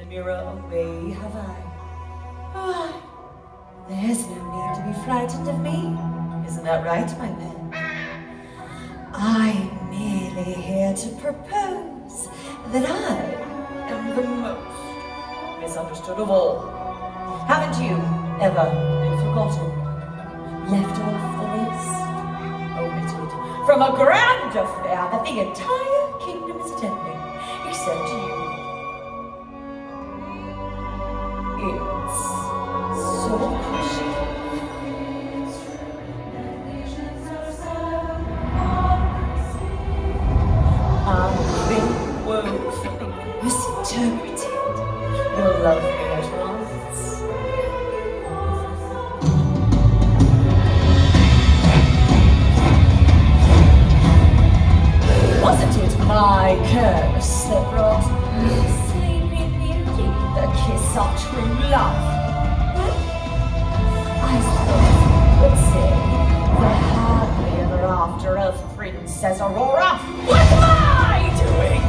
mirror away, have I? Ah, there's no need to be frightened of me. Isn't that right, my man? I'm merely here to propose that I am the most misunderstood of all. Haven't you ever been forgotten? Left off the list? Omitted from a grand affair that the entire kingdom is attending, except you. It's so crushing. I've been woefully misinterpreted. You'll love me at once. Wasn't it my curse that brought Sleeping Beauty, the kiss of true love? I suppose you could say the happily ever after of Princess Aurora was my doing!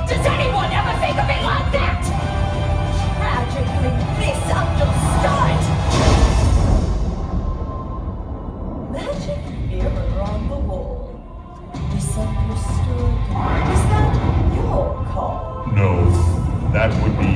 Does anyone ever think of it like that? Tragically misunderstood! Magic mirror on the wall. Misunderstood. Is that your call? No, that would be